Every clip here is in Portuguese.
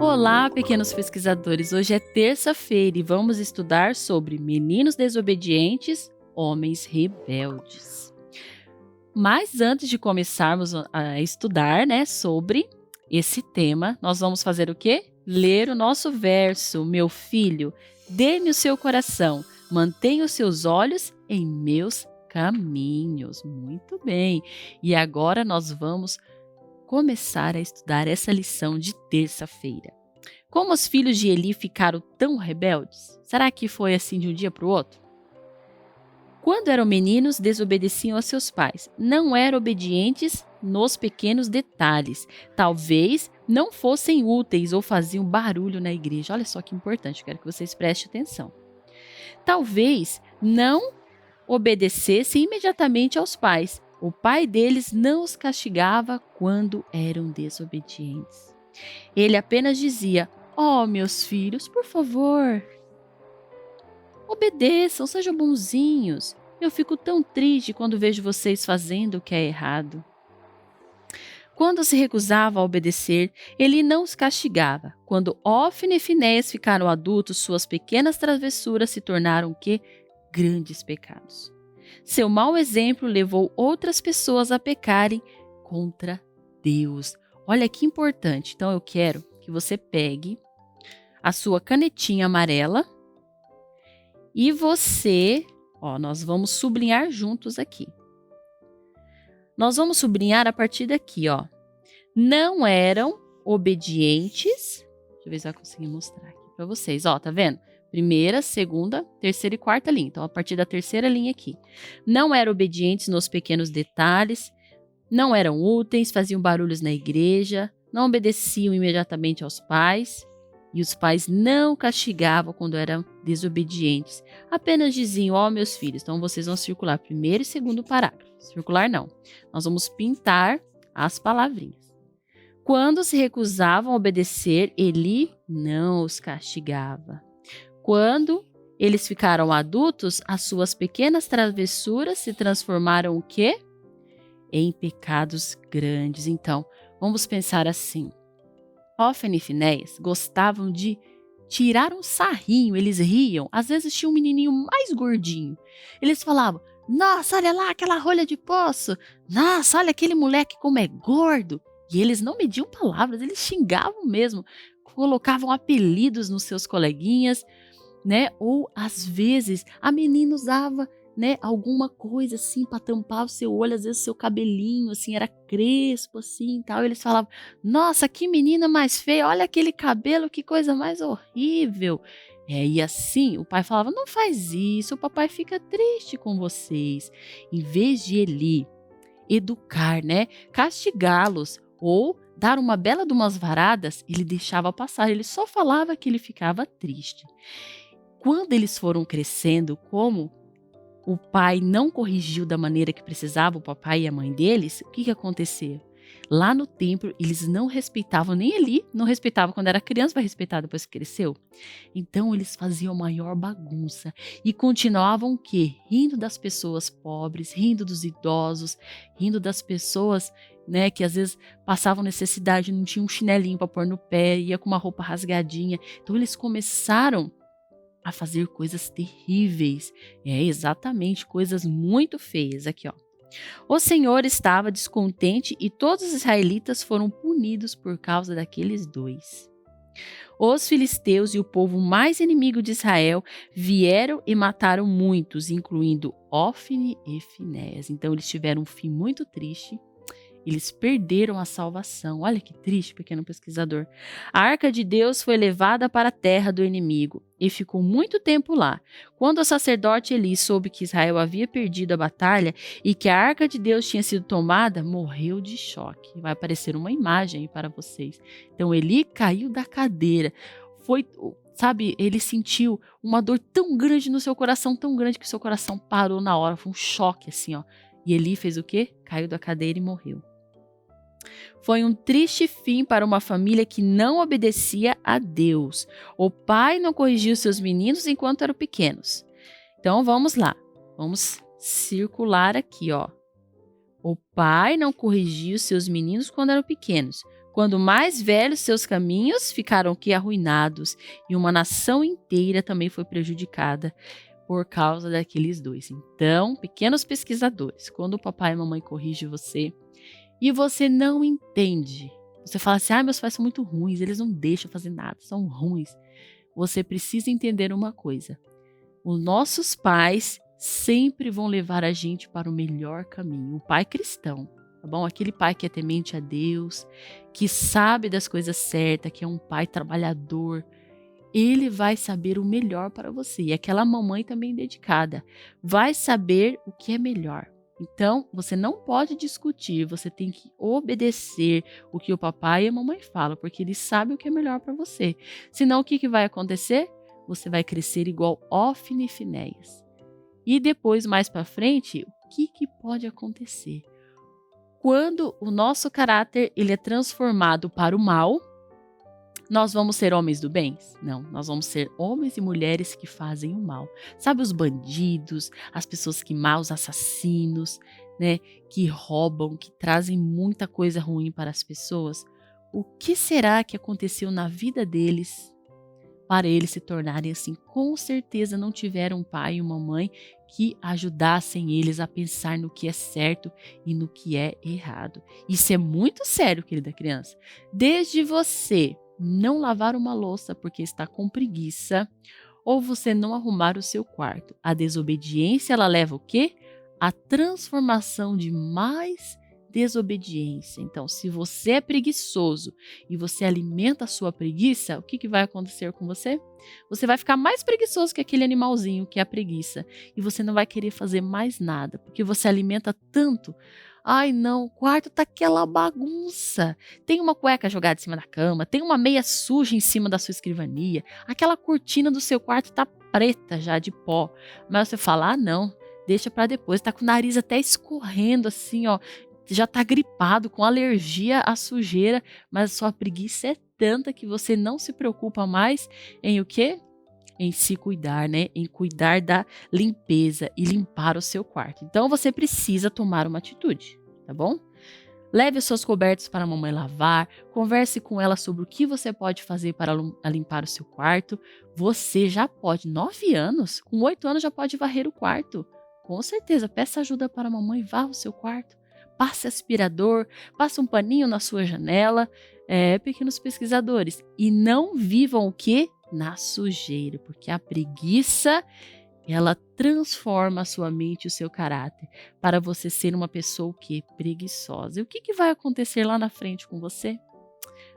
Olá, pequenos pesquisadores! Hoje é terça-feira e vamos estudar sobre meninos desobedientes, homens rebeldes. Mas antes de começarmos a estudar, sobre esse tema, nós vamos fazer o quê? Ler o nosso verso. Meu filho, dê-me o seu coração, mantenha os seus olhos em meus caminhos. Muito bem. E agora nós vamos começar a estudar essa lição de terça-feira. Como os filhos de Eli ficaram tão rebeldes? Será que foi assim de um dia para o outro? Quando eram meninos, desobedeciam a seus pais. Não eram obedientes nos pequenos detalhes. Talvez não fossem úteis ou faziam barulho na igreja. Olha só que importante, quero que vocês prestem atenção. Talvez não obedecessem imediatamente aos pais. O pai deles não os castigava quando eram desobedientes. Ele apenas dizia: "Oh, meus filhos, por favor, obedeçam, sejam bonzinhos. Eu fico tão triste quando vejo vocês fazendo o que é errado." Quando se recusava a obedecer, ele não os castigava. Quando Ofne e Finéias ficaram adultos, suas pequenas travessuras se tornaram grandes pecados. Seu mau exemplo levou outras pessoas a pecarem contra Deus. Olha que importante. Então eu quero que você pegue a sua canetinha amarela e nós vamos sublinhar juntos aqui. Nós vamos sublinhar a partir daqui, Não eram obedientes. Deixa eu ver se eu consegui mostrar aqui para vocês, tá vendo? Primeira, segunda, terceira e quarta linha. Então, a partir da terceira linha aqui. Não eram obedientes nos pequenos detalhes, não eram úteis, faziam barulhos na igreja, não obedeciam imediatamente aos pais, e os pais não castigavam quando eram desobedientes. Apenas diziam: "Ó, meus filhos." Então, vocês vão circular primeiro e segundo parágrafo. Circular não. Nós vamos pintar as palavrinhas. Quando se recusavam a obedecer, Eli não os castigava. Quando eles ficaram adultos, as suas pequenas travessuras se transformaram o quê? Em pecados grandes. Então, vamos pensar assim. Ofne e Finéias gostavam de tirar um sarrinho, eles riam. Às vezes tinha um menininho mais gordinho. Eles falavam: "Nossa, olha lá aquela rolha de poço. Nossa, olha aquele moleque como é gordo." E eles não mediam palavras, eles xingavam mesmo. Colocavam apelidos nos seus coleguinhas, Ou às vezes a menina usava, alguma coisa assim para tampar o seu olho, às vezes o seu cabelinho assim era crespo assim, e tal. E eles falavam: "Nossa, que menina mais feia, olha aquele cabelo, que coisa mais horrível." E assim o pai falava: "Não faz isso, o papai fica triste com vocês." Em vez de Eli educar, castigá-los ou dar uma bela de umas varadas, ele deixava passar, ele só falava que ele ficava triste. Quando eles foram crescendo, como o pai não corrigiu da maneira que precisava, o papai e a mãe deles, o que aconteceu? Lá no templo, eles não respeitavam, nem Eli não respeitava quando era criança, vai respeitar depois que cresceu. Então, eles faziam a maior bagunça e continuavam o quê? Rindo das pessoas pobres, rindo dos idosos, rindo das pessoas, que às vezes passavam necessidade, não tinham um chinelinho para pôr no pé, ia com uma roupa rasgadinha. Então, eles começaram a fazer coisas terríveis. Exatamente, coisas muito feias. Aqui, O Senhor estava descontente e todos os israelitas foram punidos por causa daqueles dois. Os filisteus e o povo mais inimigo de Israel vieram e mataram muitos, incluindo Ofne e Finéias. Então eles tiveram um fim muito triste. Eles perderam a salvação. Olha que triste, pequeno pesquisador. A arca de Deus foi levada para a terra do inimigo e ficou muito tempo lá. Quando o sacerdote Eli soube que Israel havia perdido a batalha e que a arca de Deus tinha sido tomada, morreu de choque. Vai aparecer uma imagem aí para vocês. Então Eli caiu da cadeira. Ele sentiu uma dor tão grande no seu coração, tão grande que seu coração parou na hora. Foi um choque assim, E Eli fez o quê? Caiu da cadeira e morreu. Foi um triste fim para uma família que não obedecia a Deus. O pai não corrigiu seus meninos enquanto eram pequenos. Então vamos lá. Vamos circular aqui, O pai não corrigiu seus meninos quando eram pequenos. Quando mais velhos, seus caminhos ficaram que arruinados, e uma nação inteira também foi prejudicada por causa daqueles dois. Então, pequenos pesquisadores, quando o papai e a mamãe corrigem você e você não entende, você fala assim: ah, meus pais são muito ruins, eles não deixam fazer nada, são ruins. Você precisa entender uma coisa: os nossos pais sempre vão levar a gente para o melhor caminho. O pai cristão, tá bom? Aquele pai que é temente a Deus, que sabe das coisas certas, que é um pai trabalhador, ele vai saber o melhor para você. E aquela mamãe também dedicada vai saber o que é melhor. Então, você não pode discutir, você tem que obedecer o que o papai e a mamãe falam, porque eles sabem o que é melhor para você. Senão, o que vai acontecer? Você vai crescer igual Ófine e Finéias. E depois, mais para frente, o que pode acontecer? Quando o nosso caráter ele é transformado para o mal, nós vamos ser homens do bem? Não, nós vamos ser homens e mulheres que fazem o mal. Sabe os bandidos, as pessoas que mal, os assassinos, né, que roubam, que trazem muita coisa ruim para as pessoas? O que será que aconteceu na vida deles para eles se tornarem assim? Com certeza não tiveram um pai e uma mãe que ajudassem eles a pensar no que é certo e no que é errado. Isso é muito sério, querida criança. Desde você não lavar uma louça porque está com preguiça, ou você não arrumar o seu quarto. A desobediência, ela leva o quê? A transformação de mais desobediência. Então, se você é preguiçoso e você alimenta a sua preguiça, o que vai acontecer com você? Você vai ficar mais preguiçoso que aquele animalzinho que é a preguiça. E você não vai querer fazer mais nada, porque você alimenta tanto. Ai, não, o quarto tá aquela bagunça. Tem uma cueca jogada em cima da cama, tem uma meia suja em cima da sua escrivania, aquela cortina do seu quarto tá preta já de pó. Mas você fala: ah, não, deixa pra depois, tá com o nariz até escorrendo assim, ó, já tá gripado, com alergia à sujeira, mas a sua preguiça é tanta que você não se preocupa mais em o quê? Em se cuidar, né? Em cuidar da limpeza e limpar o seu quarto. Então você precisa tomar uma atitude, tá bom? Leve os seus cobertos para a mamãe lavar, converse com ela sobre o que você pode fazer para limpar o seu quarto. Você já pode, 9 anos, com 8 anos já pode varrer o quarto. Com certeza, peça ajuda para a mamãe, varra o seu quarto. Passe aspirador, passe um paninho na sua janela. Pequenos pesquisadores. E não vivam o quê? Na sujeira, porque a preguiça, ela transforma a sua mente e o seu caráter para você ser uma pessoa o quê? Preguiçosa. E o que vai acontecer lá na frente com você?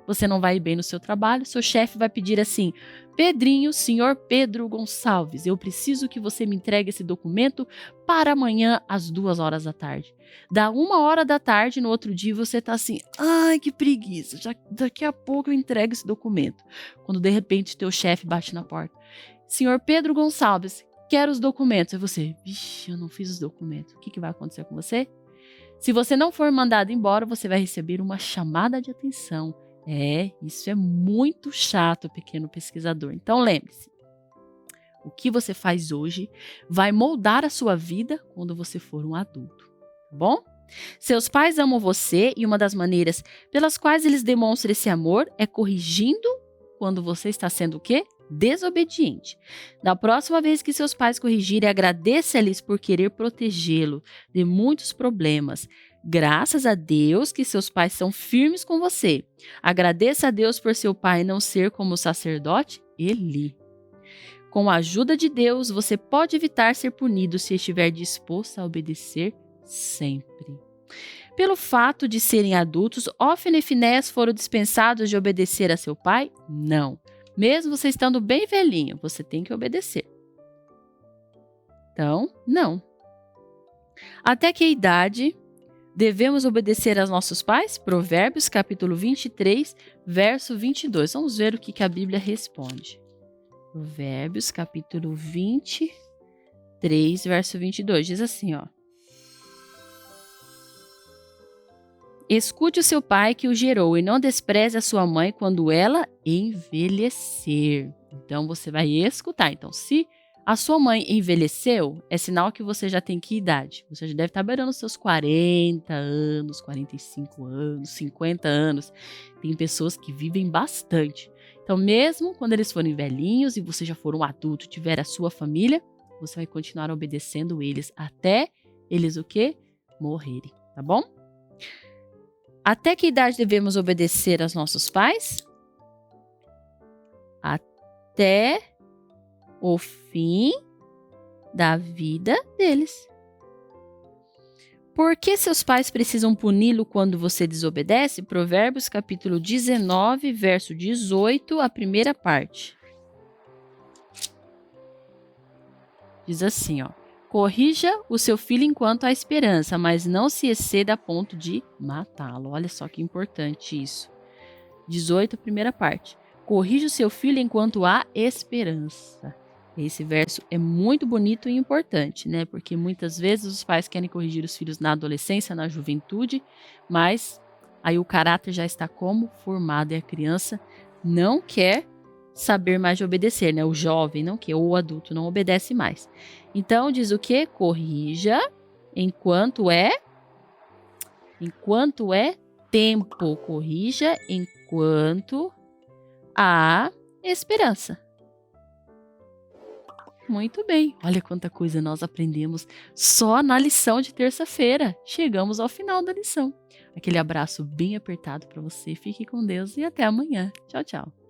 Você não vai ir bem no seu trabalho, seu chefe vai pedir assim: Pedrinho, senhor Pedro Gonçalves, eu preciso que você me entregue esse documento para amanhã às 2 horas da tarde. Dá 1 hora da tarde, no outro dia você tá assim: ai, que preguiça, daqui a pouco eu entrego esse documento. Quando de repente teu chefe bate na porta: senhor Pedro Gonçalves, quero os documentos. E você: vixe, eu não fiz os documentos. O que vai acontecer com você? Se você não for mandado embora, você vai receber uma chamada de atenção. Isso é muito chato, pequeno pesquisador. Então lembre-se, o que você faz hoje vai moldar a sua vida quando você for um adulto, tá bom? Seus pais amam você e uma das maneiras pelas quais eles demonstram esse amor é corrigindo quando você está sendo o quê? Desobediente. Da próxima vez que seus pais corrigirem, agradeça-lhes por querer protegê-lo de muitos problemas. Graças a Deus que seus pais são firmes com você. Agradeça a Deus por seu pai não ser como o sacerdote Eli. Com a ajuda de Deus, você pode evitar ser punido se estiver disposto a obedecer sempre. Pelo fato de serem adultos, Ófine e Finéias foram dispensados de obedecer a seu pai? Não. Mesmo você estando bem velhinho, você tem que obedecer. Então, não. Até que idade devemos obedecer aos nossos pais? Provérbios, capítulo 23, verso 22. Vamos ver o que a Bíblia responde. Provérbios, capítulo 23, verso 22. Diz assim, ó. Escute o seu pai que o gerou e não despreze a sua mãe quando ela envelhecer. Então, você vai escutar. Então, se A sua mãe envelheceu? É sinal que você já tem que idade? Você já deve estar beirando os seus 40 anos, 45 anos, 50 anos. Tem pessoas que vivem bastante. Então, mesmo quando eles forem velhinhos e você já for um adulto, tiver a sua família, você vai continuar obedecendo eles até eles o quê? Morrerem, tá bom? Até que idade devemos obedecer aos nossos pais? Até o fim da vida deles. Por que seus pais precisam puni-lo quando você desobedece? Provérbios capítulo 19, verso 18, a primeira parte. Diz assim, ó: corrija o seu filho enquanto há esperança, mas não se exceda a ponto de matá-lo. Olha só que importante isso. 18, a primeira parte. Corrija o seu filho enquanto há esperança. Esse verso é muito bonito e importante, né? Porque muitas vezes os pais querem corrigir os filhos na adolescência, na juventude, mas aí o caráter já está como formado e a criança não quer saber mais de obedecer, né? O jovem não quer, ou o adulto não obedece mais. Então diz o quê? Corrija enquanto é tempo. Corrija enquanto há esperança. Muito bem. Olha quanta coisa nós aprendemos só na lição de terça-feira. Chegamos ao final da lição. Aquele abraço bem apertado para você. Fique com Deus e até amanhã. Tchau, tchau.